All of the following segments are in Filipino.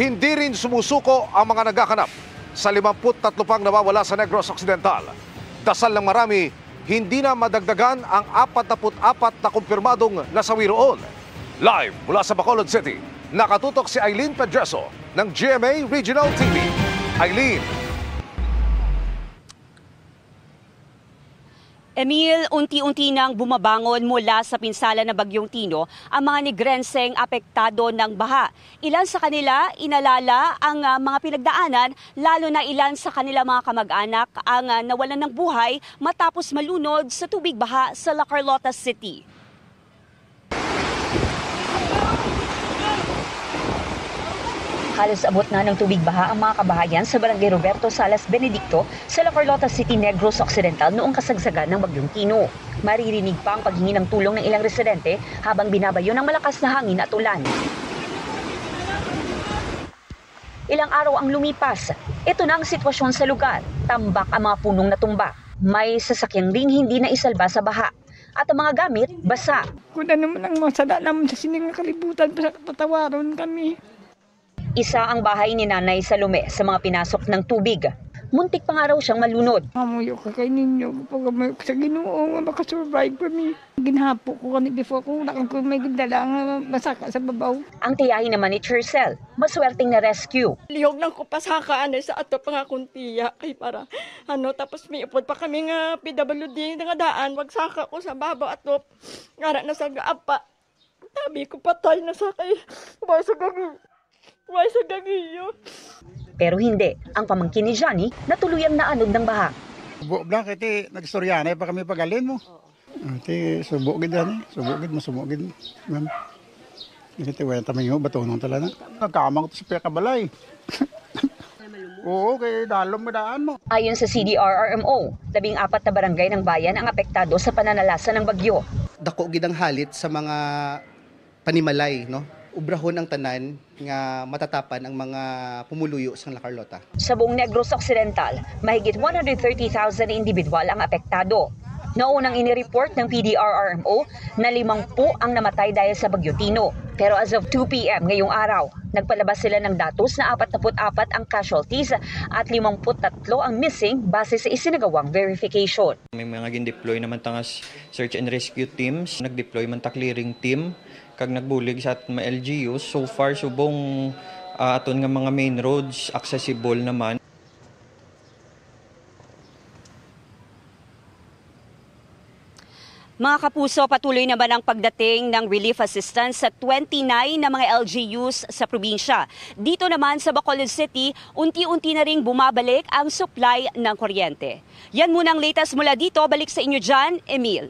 Hindi rin sumusuko ang mga naghahanap sa 53 pang nawawala sa Negros Occidental. Dasal ng marami, hindi na madagdagan ang 44 na kumpirmadong nasawi roon. Live mula sa Bacolod City, nakatutok si Eileen Pedreso ng GMA Regional TV. Eileen. Emil, unti-unti nang bumabangon mula sa pinsala ng Bagyong Tino ang mga Negrenseng apektado ng baha. Ilan sa kanila inalala ang mga pinagdaanan, lalo na ilan sa kanila mga kamag-anak ang nawalan ng buhay matapos malunod sa tubig baha sa La Carlota City. Halos abot na ng tubig baha ang mga kabahayan sa Barangay Roberto Salas Benedicto sa La Carlota City, Negros Occidental noong kasagsagan ng Bagyong Tino. Maririnig pa ang paghingi ng tulong ng ilang residente habang binabayo ng malakas na hangin at ulan. Ilang araw ang lumipas. Ito na ang sitwasyon sa lugar. Tambak ang mga punong natumba. May sasakyang ring hindi na isalba sa baha. At ang mga gamit, basa. Kung ano naman ang masada naman sa sining kalibutan para patawaron kami. Isa ang bahay ni Nanay Salome sa mga pinasok ng tubig. Muntik pa nga raw siyang malunod. Mamuyo ka kay ninyo. Pag may sa Ginoo nga makasurvive kami. Ginhapo ko kani before kung may gindala nga masaka sa babaw. Ang tiyahin naman ni Chercel, maswerteng na rescue. Lihog lang ko pasakaan sa ato pa nga kuntiya kay para tapos may upod pa kami nga PWD nga daan wagsaka ko sa babaw ato ngara na sa gaapa. Tabi ko patay na sa kay Why sa gagiyo? Pero hindi. Ang pamangkin ni Johnny natuluyang naanod ng baha. Subo lang kiti nagstoryana pa kami pagalin mo. Ati subo gid ani, subo gid. Ma'am. Iti wayan tamayo batonong tala na. Nagkamang to sa kabalay. Oo, kay dalom madaan mo. Ayon sa CDRRMO, 14 na barangay ng bayan ang apektado sa pananalasa ng bagyo. Dako gid ang halit sa mga panimalay, no? Ubrahon ang tanan nga matatapan ang mga pumuluyo sa La Carlota. Sa buong Negros Occidental, mahigit 130,000 individual ang apektado. Naunang inireport ng PDRRMO na 50 ang namatay dahil sa Bagyo Tino. Pero as of 2 p.m. ngayong araw, nagpalabas sila ng datos na 44 ang casualties at 53 ang missing base sa isinagawang verification. May mga gin-deploy naman tangas search and rescue teams, nag-deploy man ta clearing team, kag nagbulig sa mga LGUs. So far, subong aton nga mga main roads accessible naman. Mga kapuso, patuloy naman ang pagdating ng relief assistance sa 29 na mga LGUs sa probinsya. Dito naman sa Bacolod City, unti-unti na ring bumabalik ang supply ng kuryente. Yan muna ang latest mula dito. Balik sa inyo dyan, Emil.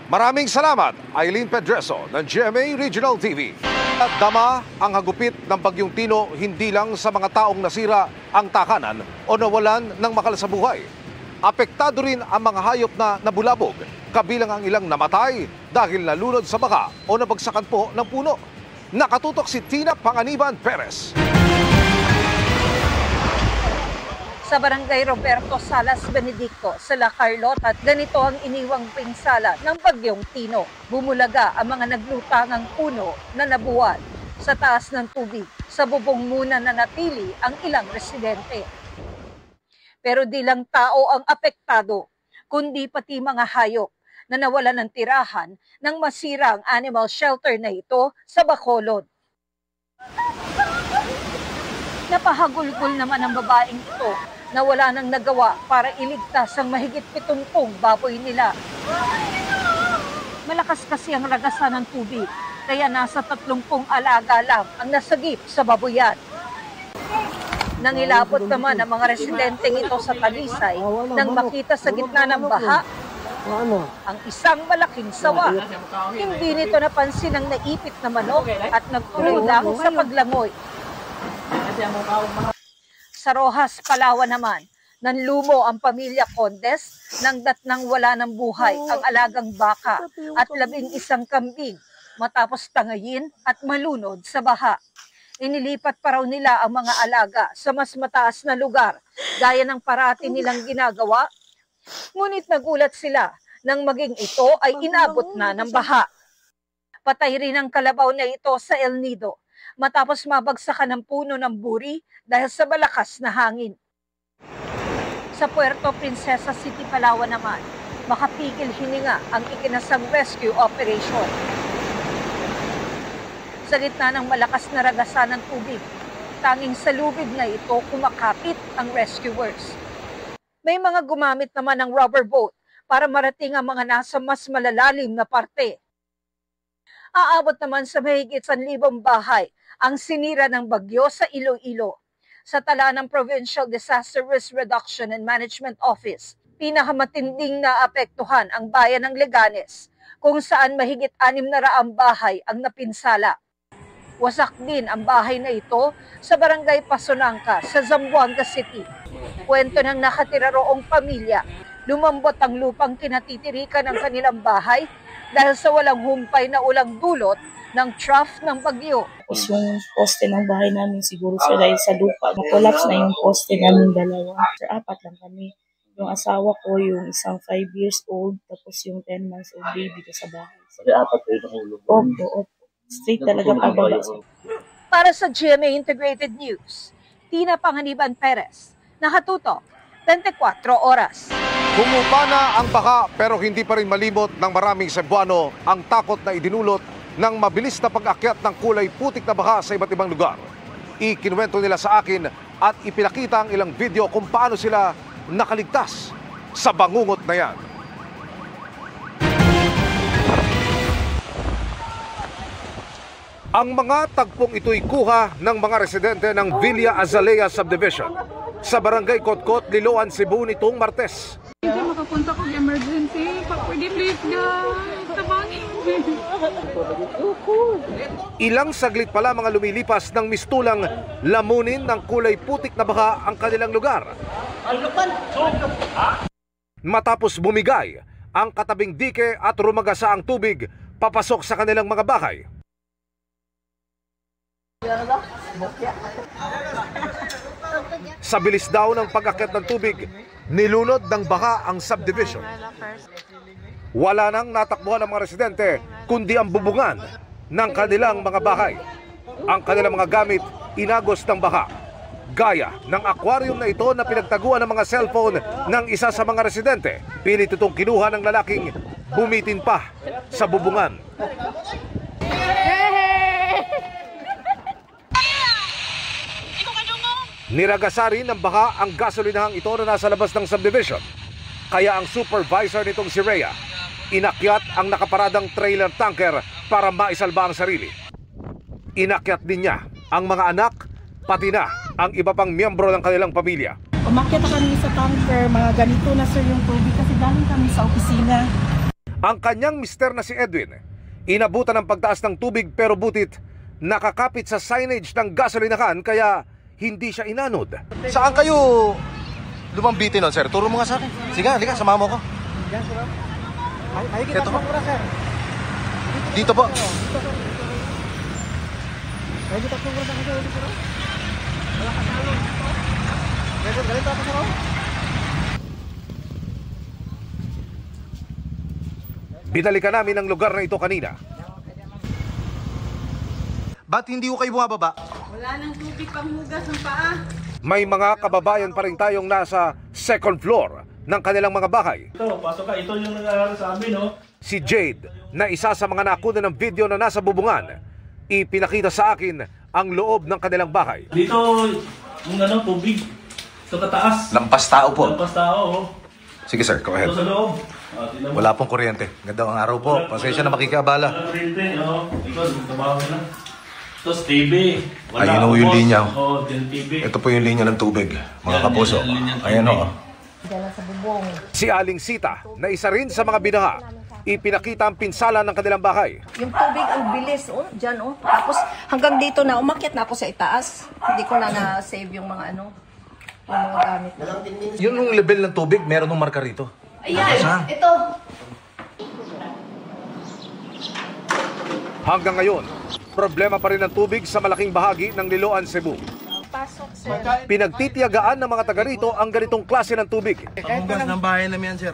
Maraming salamat, Eileen Pedreso ng GMA Regional TV. At dama ang hagupit ng Bagyong Tino hindi lang sa mga taong nasira ang takanan o nawalan ng makasabuhay. Apektado rin ang mga hayop na nabulabog, kabilang ang ilang namatay dahil nalunod sa baka o nabagsakan po ng puno. Nakatutok si Tina Panganiban Perez. Sa Barangay Roberto Salas Benedicto sa La Carlota, ganito ang iniwang pinsala ng Bagyong Tino. Bumulaga ang mga naglutangang puno na nabuwal. Sa taas ng tubig, sa bubong muna na natili ang ilang residente. Pero di lang tao ang apektado, kundi pati mga hayop na nawalan ng tirahan nang masira ang animal shelter na ito sa Bacolod. Napahagulgol naman ang babaeng ito na wala nang nagawa para iligtas ang mahigit 70 baboy nila. Malakas kasi ang ragasan ng tubig, kaya nasa 30 alaga lang ang nasagip sa baboyan. Nangilabot naman ang mga residenteng ito sa Talisay nang makita sa gitna ng baha ang isang malaking sawa. Hindi nito napansin ang naipit na manok at nagtuloy lang sa paglangoy. Sa Rojas, Palawan naman, nanlumo ang pamilya Condes nang datnang wala ng buhay ang alagang baka at 11 kambing matapos tangayin at malunod sa baha. Inilipat pa raw nila ang mga alaga sa mas mataas na lugar, gaya ng parati nilang ginagawa. Ngunit nagulat sila nang maging ito ay inabot na ng baha. Patay rin ang kalabaw na ito sa El Nido matapos mabagsakan ng puno ng buri dahil sa malakas na hangin. Sa Puerto Princesa City, Palawan naman, makapigil hininga ang ikinasang rescue operation. Sa gitna ng malakas na ragasan ng tubig, tanging sa lubid na ito kumakapit ang rescuers. May mga gumamit naman ng rubber boat para marating ang mga nasa mas malalalim na parte. Aabot naman sa mahigit 1,000 bahay ang sinira ng bagyo sa Iloilo. Sa tala ng Provincial Disaster Risk Reduction and Management Office, pinakamatinding naapektuhan ang bayan ng Leganes, kung saan mahigit 600 bahay ang napinsala. Wasak din ang bahay na ito sa Barangay Pasonangka sa Zamboanga City. Kwento ng nakatira roong pamilya, lumambot ang lupang kinatitirikan ng kanilang bahay dahil sa walang humpay na ulang dulot ng trough ng bagyo. Tapos yung poste ng bahay namin siguro sir dahil sa lupa, na-collapse na yung poste namin dalawa. Sir, 4 lang kami. Yung asawa ko, yung isang 5 years old, tapos yung 10 months old baby ko sa bahay. So, 4 kayo nahulog? Opo. Straight talaga pababa. Para sa GMA Integrated News, Tina Panganiban Perez, nakatutok, 24 oras. Humupa na ang baha pero hindi pa rin malimot ng maraming Cebuano ang takot na idinulot ng mabilis na pag-akyat ng kulay putik na baha sa iba't ibang lugar. Ikinuwento nila sa akin at ipinakita ang ilang video kung paano sila nakaligtas sa bangungot na yan. Ang mga tagpong ito'y kuha ng mga residente ng Villa Azalea Subdivision sa Barangay Kotkot, Liloan, Cebu nitong Martes. Hindi makapunta kong emergency. Pwede please guys. Tabangin. Ilang saglit pala mga lumilipas ng mistulang lamunin ng kulay putik na baha ang kanilang lugar. Matapos bumigay ang katabing dike at rumagasa ang tubig papasok sa kanilang mga bahay. Sa bilis daw ng pag-akyat ng tubig, nilunod ng baha ang subdivision. Wala nang natakbuhan ng mga residente kundi ang bubungan ng kanilang mga bahay. Ang kanilang mga gamit inagos ng baha. Gaya ng aquarium na ito na pinagtaguan ng mga cellphone ng isa sa mga residente. Pilit itong kinuha ng lalaking bumitin pa sa bubungan. Niragasa rin ng baha ang gasolinahang ito na nasa labas ng subdivision. Kaya ang supervisor nitong si Rhea, inakyat ang nakaparadang trailer tanker para maisalba ang sarili. Inakyat din niya ang mga anak, pati na ang iba pang miyembro ng kanilang pamilya. Umakyat kami sa tanker, mga ganito na sir yung tubig kasi galing kami sa opisina. Ang kanyang mister na si Edwin, inabutan ng pagtaas ng tubig pero butit nakakapit sa signage ng gasolinahan kaya hindi siya inanod. Saan kayo lumambitin nun, sir? Turo mo nga sa akin. Sige, halika, samahan mo ko. Dito po. Dito po. Binalikan namin ang lugar na ito kanina. Ba't hindi ko kayo bumababa? Wala nang tubig panghugas ng paa. May mga kababayan pa rin tayong nasa second floor ng kanilang mga bahay. Ito, pasok ka. Ito yung nangyari sa amin, no? Si Jade, na isa sa mga nakuha ng video na nasa bubungan, ipinakita sa akin ang loob ng kanilang bahay. Dito, yung tubig. Ito kataas. Lampas tao po. Lampas tao, oh. Sige sir, go ahead. Ito sa loob. Wala pong kuryente. Ganda ang araw po. Pasensya na makikiabala. Wala kuryente, oh. Ikaw, tumawag na. Ito sa TV. Ayun o yung linya. Oo, TV. Ito po yung linya ng tubig, mga kapuso. Ayan o. Si Aling Sita, na isa rin sa mga binaha, ipinakita ang pinsala ng kanilang bahay. Yung tubig ang bilis, oh, dyan, oh. Tapos hanggang dito na, umakyat na ako sa itaas. Hindi ko na na-save yung mga yung mga gamit. Yun yung level ng tubig, meron ng marka rito. Ayan, ito. Hanggang ngayon, problema pa rin ang tubig sa malaking bahagi ng Liloan, Cebu. Pinagtitiyagaan ng mga taga rito ang ganitong klase ng tubig. Panghugas ng bahay namin yan, sir.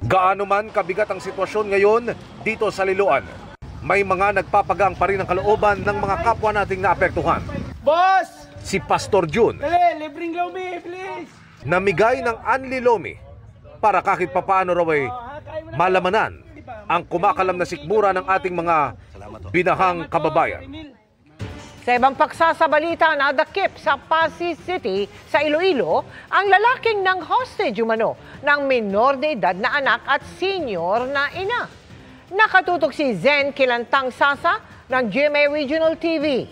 Gaano man kabigat ang sitwasyon ngayon dito sa Liloan, may mga nagpapagang pa rin ang kalooban ng mga kapwa nating naapektuhan. Boss! Si Pastor Jun, Dali, libreng lomi, please! namigay ng Anli Lomi para kahit papaano raw ay malamanan ang kumakalam na sikmura ng ating mga binahang kababayan. Sa ibang paksa sa balita, nadakip sa Pasig City sa Iloilo ang lalaking ng hostage umano ng minor de edad na anak at senior na ina. Nakatutok si Zen Kilantang Sasa ng GMA Regional TV.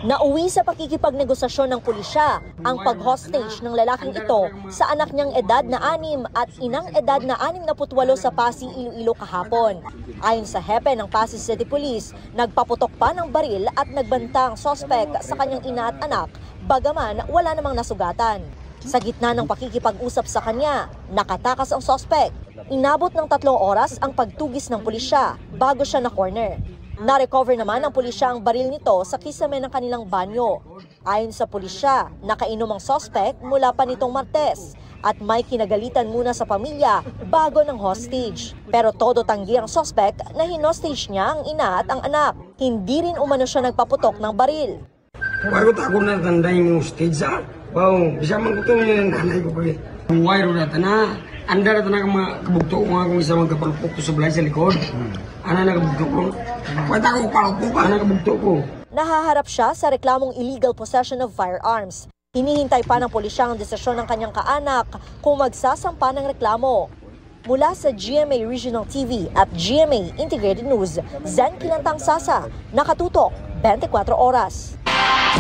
Nauwi sa pakikipagnegosasyon ng pulisya ang pag-hostage ng lalaking ito sa anak niyang edad na 6 at inang edad na 68 sa Pasig, Iloilo kahapon. Ayon sa hepe ng Pasig City Police, nagpaputok pa ng baril at nagbanta ang sospek sa kanyang ina at anak, bagaman wala namang nasugatan. Sa gitna ng pakikipag-usap sa kanya, nakatakas ang sospek. Inabot ng 3 oras ang pagtugis ng pulisya bago siya na-corner. Na-recover naman ng pulisya ang baril nito sa kisame ng kanilang banyo. Ayon sa pulisya, nakainom ang sospek mula pa nitong Martes at may kinagalitan muna sa pamilya bago ng hostage. Pero todo tanggi ang sospek na hinostage niya ang ina at ang anak. Hindi rin umano siya nagpaputok ng baril. Bago ako natanda yung hostage ha? Wow, bisa mangkutong nila ng nanay ko pa. Buhay ro na na. Anda na tanang mga kabugto ko nga kung isa magkapalupok ko sa balay sa likod. Ana nakabugto ko. Kwenta ko palupok, ana nakabugto ko. Nahaharap siya sa reklamong illegal possession of firearms. Hinihintay pa ng pulisya ang desisyon ng kanyang kaanak kung magsasampa ng reklamo. Mula sa GMA Regional TV at GMA Integrated News, Zen Kilantang Sasa, nakatutok 24 oras.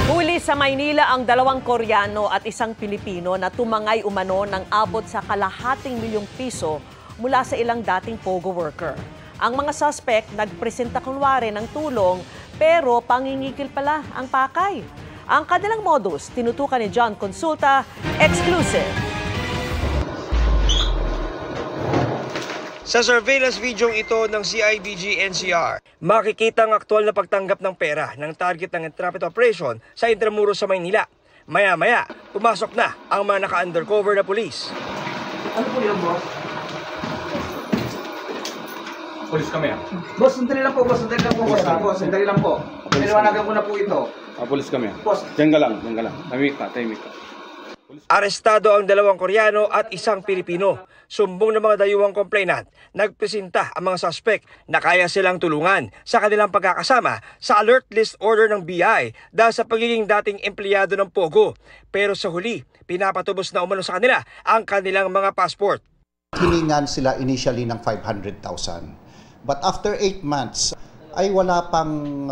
Huli sa Maynila ang 2 Koreano at 1 Pilipino na tumangay umano ng abot sa ₱250,000 mula sa ilang dating POGO worker. Ang mga suspect nagpresenta kunwari ng tulong pero pangingikil pala ang pakay. Ang kanilang modus tinutukan ni John Consulta, exclusive. Sa surveillance video ito ng CIDG-NCR, makikita ang aktual na pagtanggap ng pera ng target ng entrapment operation sa Intramuros sa Maynila. Maya-maya, pumasok na ang mga naka-undercover na pulis. Ano po yun, boss? Pulis kami ah. Boss, sandali lang po, boss. Sandali lang po, boss. Boss, sandali lang po. Piliwanagan ko na po ito. Pulis kami ah. Boss. Diyan ka lang. Tahimik ka. Arestado ang 2 Koreano at 1 Pilipino. Sumbong ng mga dayuhang complainant, nagpresenta ang mga suspect na kaya silang tulungan sa kanilang pagkakasama sa alert list order ng BI dahil sa pagiging dating empleyado ng POGO. Pero sa huli, pinapatubos na umano sa kanila ang kanilang mga passport. Hiningan sila initially ng 500,000. But after 8 months, ay wala pang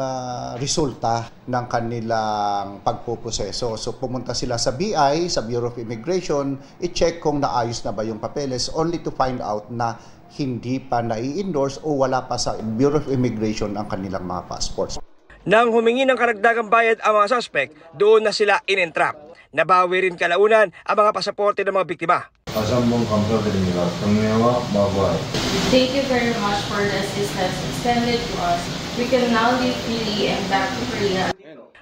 resulta ng kanilang pagpuproseso. So pumunta sila sa BI, sa Bureau of Immigration, i-check kung naayos na ba yung papeles, only to find out na hindi pa nai-endorse o wala pa sa Bureau of Immigration ang kanilang mga passports. Nang humingi ng karagdagang bayad ang mga suspect, doon na sila in-entrap. Nabawi rin kalaunan ang mga pasaporte ng mga biktima. Thank you very much for the assistance extended to us. We can now live freely and back to Korea.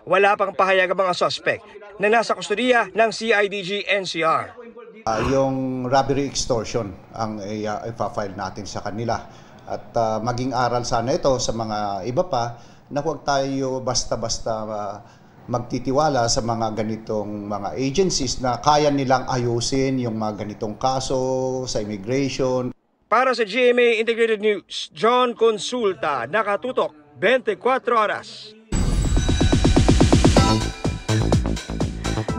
Wala pang pahayag ang mga suspect na nasa kustudiya ng CIDG-NCR. Yung robbery extortion ang ipa-file natin sa kanila. At maging aral sana ito sa mga iba pa na huwag tayo basta-basta magtitiwala sa mga ganitong mga agencies na kaya nilang ayusin yung mga ganitong kaso sa immigration. Para sa GMA Integrated News, John Consulta, nakatutok 24 oras.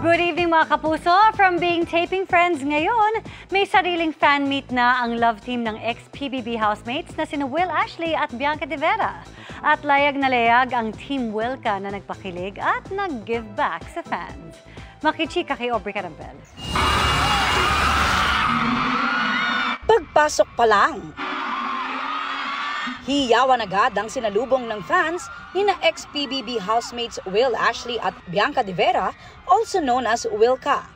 Good evening mga kapuso! From being taping friends ngayon, may sariling fan meet na ang love team ng ex-PBB housemates na sina Will Ashley at Bianca De Vera. At layag na layag ang Team Wilka na nagpakilig at nag-give back sa fans. Makichika kay Aubrey Carampel. Pagpasok pa lang, hiyawan agad ang sinalubong ng fans ni na ex-PBB housemates Will Ashley at Bianca De Vera, also known as Wilka.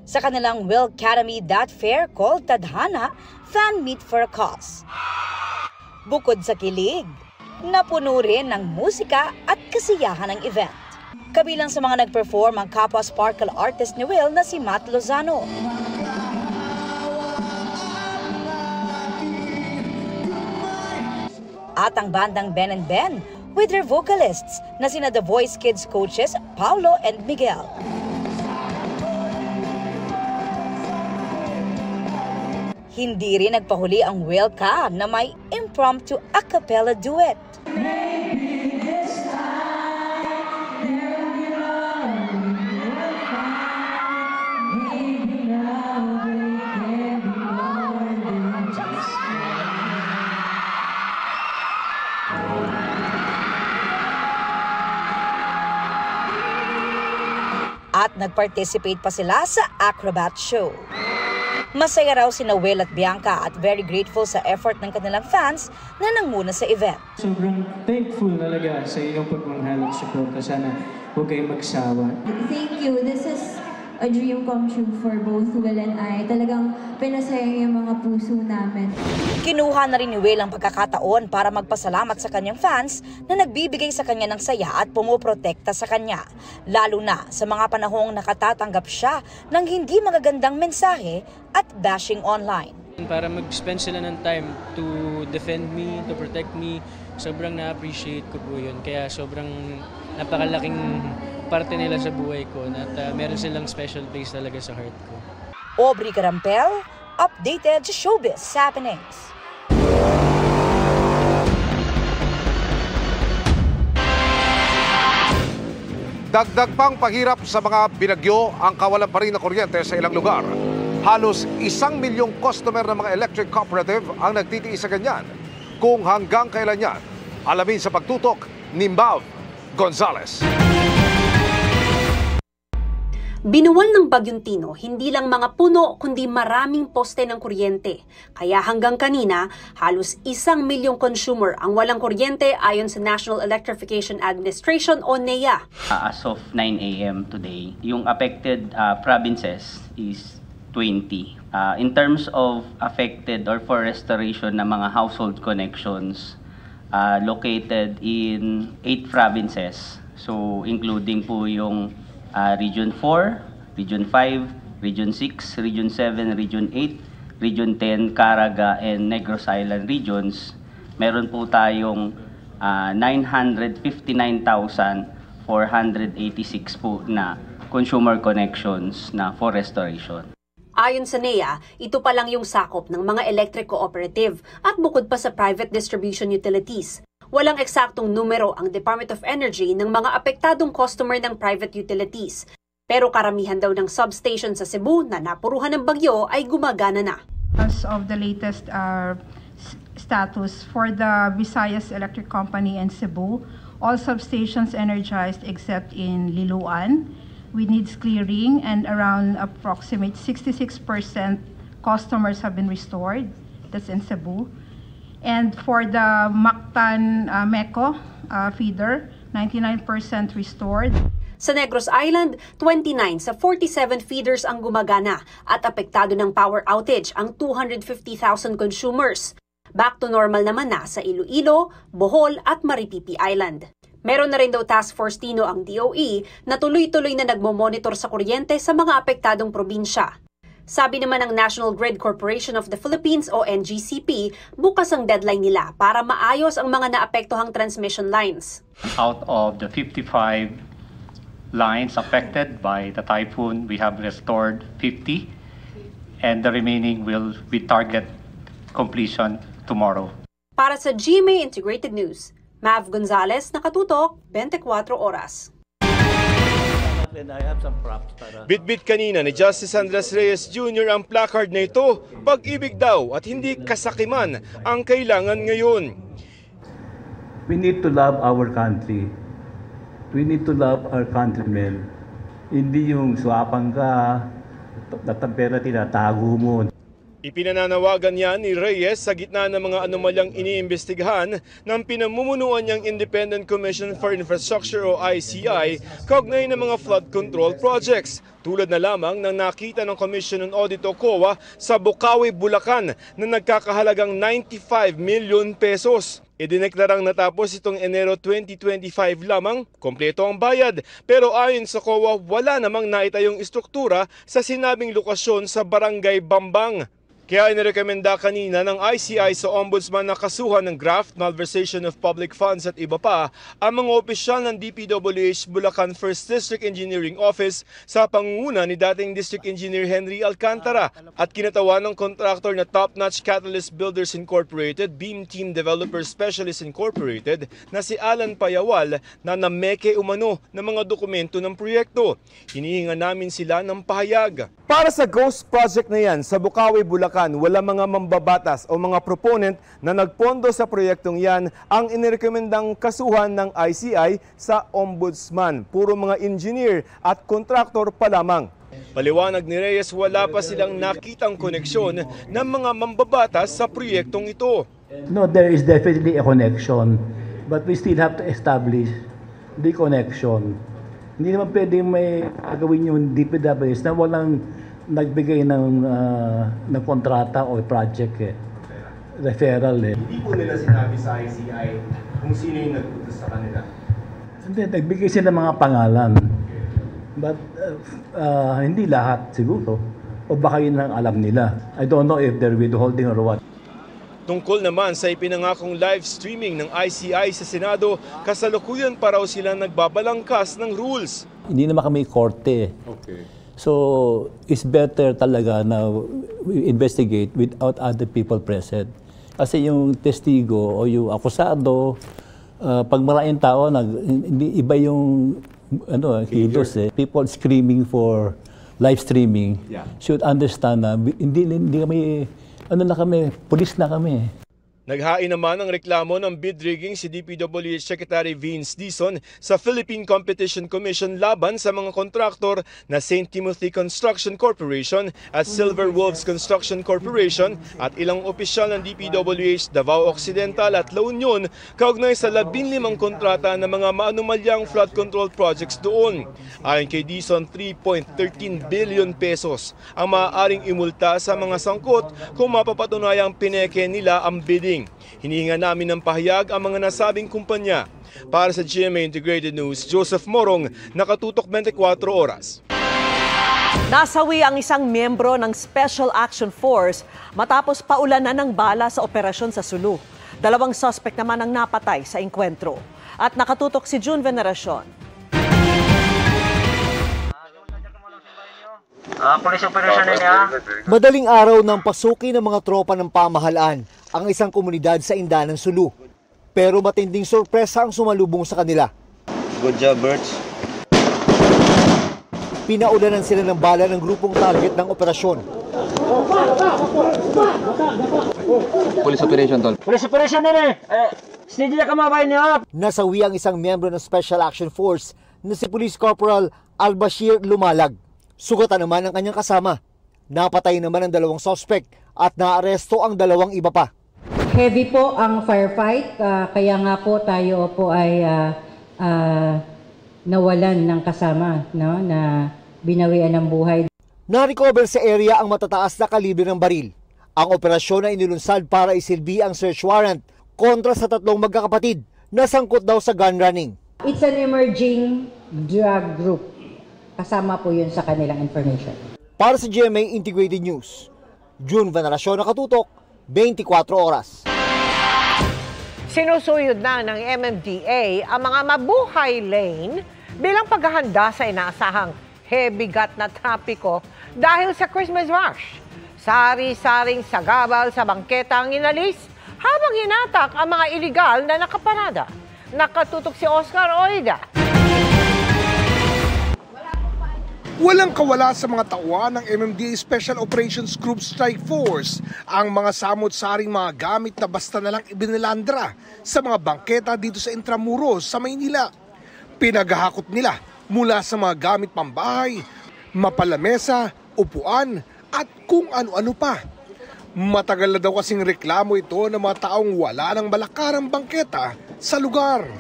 Sa kanilang Will Academy That Fair called Tadhana, Fan Meet for a Cause. Bukod sa kilig, napuno rin ng musika at kasiyahan ng event. Kabilang sa mga nag-perform ang kapwa sparkle artist ni Will na si Matt Lozano. at ang bandang Ben and Ben with their vocalists na sina The Voice Kids coaches Paulo and Miguel. Hindi rin nagpahuli ang Will Ka na may impromptu a cappella duet. At nag-participate pa sila sa acrobat show. Masaya raw sina Will at Bianca at very grateful sa effort ng kanilang fans na nanguna sa event. Sobrang thankful talaga sa iyong pagmamahal at suporta. Sana huwag kayong magsawa. Thank you. This is a dream come true for both Will and I. Talagang pinasaya yung mga puso namin. Kinuha na rin ni Will ang pagkakataon para magpasalamat sa kanyang fans na nagbibigay sa kanya ng saya at pumuprotekta sa kanya. Lalo na sa mga panahong nakatatanggap siya ng hindi magagandang mensahe at bashing online. Para mag-spend sila ng time to defend me, to protect me, sobrang na-appreciate ko po yun. Kaya sobrang napakalaking parte nila sa buhay ko at meron silang special place talaga sa heart ko. Aubrey Carampel, updated sa Showbiz Happenings. Dagdag pang pahirap sa mga binagyo ang kawalan pa rin na kuryente sa ilang lugar. Halos 1 milyong customer ng mga electric cooperative ang nagtitiis sa ganyan. Kung hanggang kailan yan, alamin sa pagtutok ni Mav Gonzales. Binuwal ng Bagyong Tino, hindi lang mga puno kundi maraming poste ng kuryente. Kaya hanggang kanina, halos 1 milyong consumer ang walang kuryente ayon sa National Electrification Administration o NEA. As of 9 a.m. today, yung affected provinces is 20. In terms of affected or for restoration ng mga household connections, located in 8 provinces. So including po yung Region 4, Region 5, Region 6, Region 7, Region 8, Region 10, Caraga, and Negros Island regions. Meron po tayong 959,486 po na consumer connections na for restoration. Ayon sa NEA, ito pa lang yung sakop ng mga electric cooperative at bukod pa sa private distribution utilities. Walang eksaktong numero ang Department of Energy ng mga apektadong customer ng private utilities. Pero karamihan daw ng substation sa Cebu na napuruhan ng bagyo ay gumagana na. As of the latest status for the Visayas Electric Company and Cebu, all substations energized except in Liloan, with needs clearing, and around approximate 66% customers have been restored. That's in Cebu. And for the Mactan Meco feeder, 99% restored. Sa Negros Island, 29 sa 47 feeders ang gumagana at apektado ng power outage ang 250,000 consumers. Back to normal naman na sa Iloilo, Bohol at Maripipi Island. Meron na rin daw Task Force Tino ang DOE na tuloy-tuloy na nagmo-monitor sa kuryente sa mga apektadong probinsya. Sabi naman ng National Grid Corporation of the Philippines o NGCP, bukas ang deadline nila para maayos ang mga naapektuhang transmission lines. Out of the 55 lines affected by the typhoon, we have restored 50 and the remaining will be target completion tomorrow. Para sa GMA Integrated News, Mav Gonzales, nakatutok, 24 oras. Bitbit kanina ni Justice Andres Reyes Jr. ang placard na ito, pag-ibig daw at hindi kasakiman ang kailangan ngayon. We need to love our country. We need to love our countrymen. Hindi yung swapang ka, pera tinatago mo. Ipinananawagan niya ni Reyes sa gitna ng mga anomalyang iniimbestigahan ng pinamumunuan niyang Independent Commission for Infrastructure o ICI kaugnay ng mga flood control projects. Tulad na lamang ng nakita ng Commission on Audit o COA sa Bukawi, Bulacan na nagkakahalagang 95 million pesos. Idineklarang natapos itong Enero 2025 lamang, kompleto ang bayad. Pero ayon sa COA, wala namang naitayong istruktura sa sinabing lokasyon sa Barangay Bambang. Kaya inirekomenda kanina ng ICI sa Ombudsman na kasuhan ng graft, malversation of public funds at iba pa ang mga opisyal ng DPWH Bulacan 1st District Engineering Office sa pangunguna ni dating District Engineer Henry Alcantara at kinatawan ng kontraktor na Top Notch Catalyst Builders Incorporated, Beam Team Developer Specialist Incorporated na si Alan Payawal na nameke umano ng mga dokumento ng proyekto. Hinihinga namin sila ng pahayag. Para sa ghost project na yan sa Bukawi, Bulacan, wala mga mambabatas o mga proponent na nagpondo sa proyektong yan ang inirekomendang kasuhan ng ICI sa Ombudsman. Puro mga engineer at kontraktor pa lamang. Paliwanag ni Reyes, wala pa silang nakitang koneksyon ng mga mambabatas sa proyektong ito. No, there is definitely a connection, but we still have to establish the connection. Hindi naman pwedeng may gagawin yung DPWH na walang nagbigay ng kontrata o project referral Hindi po nila sinabi sa ICI kung sino yung nagputos sa kanila? Hindi, nagbigay sila ng mga pangalan. But hindi lahat siguro. O baka yun ang alam nila. I don't know if they're withholding or what. Tungkol naman sa ipinangakong live streaming ng ICI sa Senado, kasalukuyan pa raw sila nagbabalangkas ng rules. Hindi naman kami korte. Okay. So, it's better talaga na we investigate without other people present. Kasi yung testigo o yung akusado, pag maraming tao, hindi iba yung kilos People screaming for live streaming should understand na hindi kami pulis na kami. Naghain naman ang reklamo ng bid rigging si DPWH Secretary Vince Dizon sa Philippine Competition Commission laban sa mga kontraktor na St. Timothy Construction Corporation at Silver Wolves Construction Corporation at ilang opisyal ng DPWH Davao Occidental at La Union kaugnay sa 15 kontrata ng mga maanumalyang flood control projects doon. Ayon kay Dizon, 3.13 billion pesos ang maaaring imulta sa mga sangkot kung mapapatunayang pineke nila ang bidding. Hinihinga namin ng pahayag ang mga nasabing kumpanya. Para sa GMA Integrated News, Joseph Morong, nakatutok 24 oras. Nasawi ang isang miyembro ng Special Action Force matapos paulanan ng bala sa operasyon sa Sulu. 2 suspect naman ang napatay sa engkwentro. At nakatutok si June Veneracion. Madaling araw nang pasukin ng mga tropa ng pamahalaan ang isang komunidad sa Indanan, Sulu. Pero matinding sorpresa ang sumalubong sa kanila. Good job, Birds. Pinaulanan sila ng bala ng grupong target ng operasyon. Police operation, tol. Police operation na Nasawi ang isang miyembro ng Special Action Force na si Police Corporal Albashir Lumalag. Sugatan naman ang kanyang kasama. Napatay naman ang 2 suspect at naaresto ang 2 iba pa. Heavy po ang firefight, kaya nga po tayo po ay nawalan ng kasama, no, na binawian ng buhay. Na-recover sa area ang matataas na kalibre ng baril. Ang operasyon na inilunsad para isilbi ang search warrant kontra sa 3 magkakapatid na sangkot daw sa gun running. It's an emerging drug group. Kasama po yun sa kanilang information. Para sa GMA Integrated News, June Veneracion, nakatutok 24 oras. Sinusuyod na ng MMDA ang mga mabuhay lane bilang paghahanda sa inaasahang heavy-gat na trapiko dahil sa Christmas rush. Sari-saring sagabal sa bangketa ang inalis habang hinatak ang mga iligal na nakaparada. Nakatutok si Oscar Oida. Walang kawala sa mga tauhan ng MMDA Special Operations Group Strike Force ang mga samot-saring mga gamit na basta nalang ibinilandra sa mga bangketa dito sa Intramuros sa Maynila. Pinaghahakot nila mula sa mga gamit pambahay, mapalamesa, upuan at kung ano-ano pa. Matagal na daw kasing reklamo ito ng mga taong wala ng malakarang bangketa sa lugar.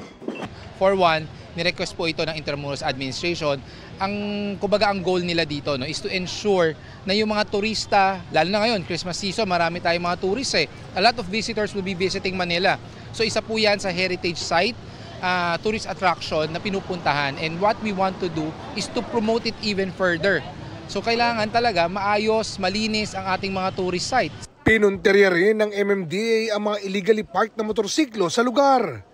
For one, nirequest po ito ng Intramuros Administration. Ang goal nila dito is to ensure na yung mga turista, lalo na ngayon, Christmas season, marami tayong mga tourists A lot of visitors will be visiting Manila. So isa po yan sa heritage site, tourist attraction na pinupuntahan. And what we want to do is to promote it even further. So kailangan talaga maayos, malinis ang ating mga tourist sites. Pinunterya rin ng MMDA ang mga illegally parked na motorsiklo sa lugar.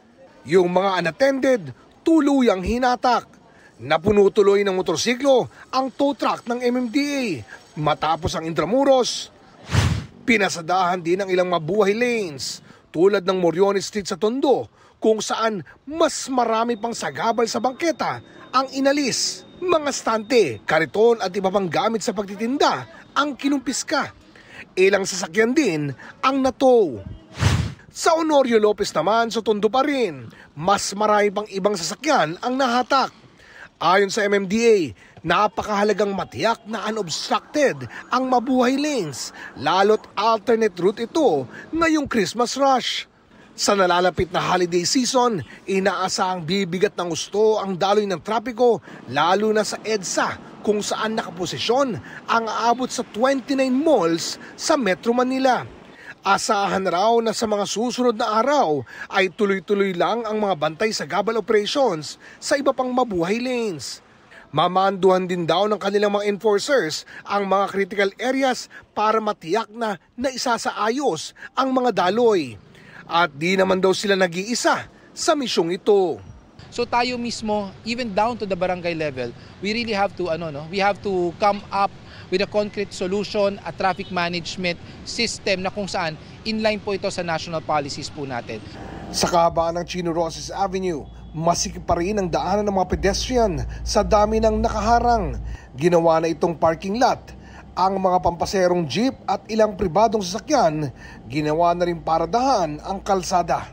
Yung mga unattended, tuluyang hinatak. Napuno tuloy ng motorsiklo ang tow truck ng MMDA. Matapos ang Intramuros, pinasadahan din ang ilang mabuhay lanes tulad ng Moriones Street sa Tondo kung saan mas marami pang sagabal sa bangketa ang inalis. Mga stante, kariton at iba pang gamit sa pagtitinda ang kinumpiska. Ilang sasakyan din ang natow. Sa Honorio Lopez naman sa Tondo pa rin, mas marami pang ibang sasakyan ang nahatak. Ayon sa MMDA, napakahalagang matiyak na unobstructed ang mabuhay lanes, lalo't alternate route ito ngayong Christmas rush. Sa nalalapit na holiday season, inaasahang bibigat ng gusto ang daloy ng trapiko, lalo na sa EDSA kung saan nakaposisyon ang aabot sa 29 malls sa Metro Manila. Asahan raw na sa mga susunod na araw ay tuloy-tuloy lang ang mga bantay sa gabal operations sa iba pang mabuhay lanes. Mamanduhan din daw ng kanilang mga enforcers ang mga critical areas para matiyak na naisasaayos ang mga daloy. At di naman daw sila nag-iisa sa misyong ito. So tayo mismo, even down to the barangay level, we really have to we have to come up with a concrete solution, a traffic management system na kung saan inline po ito sa national policies po natin. Sa kahabaan ng Chino Roces Avenue, masikip pa rin ang daanan ng mga pedestrian sa dami ng nakaharang. Ginawa na itong parking lot. Ang mga pampaserong jeep at ilang pribadong sasakyan, ginawa na rin paradahan ang kalsada.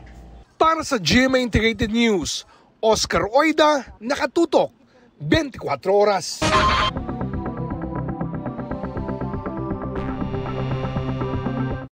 Para sa GMA Integrated News, Oscar Oida, nakatutok, 24 oras.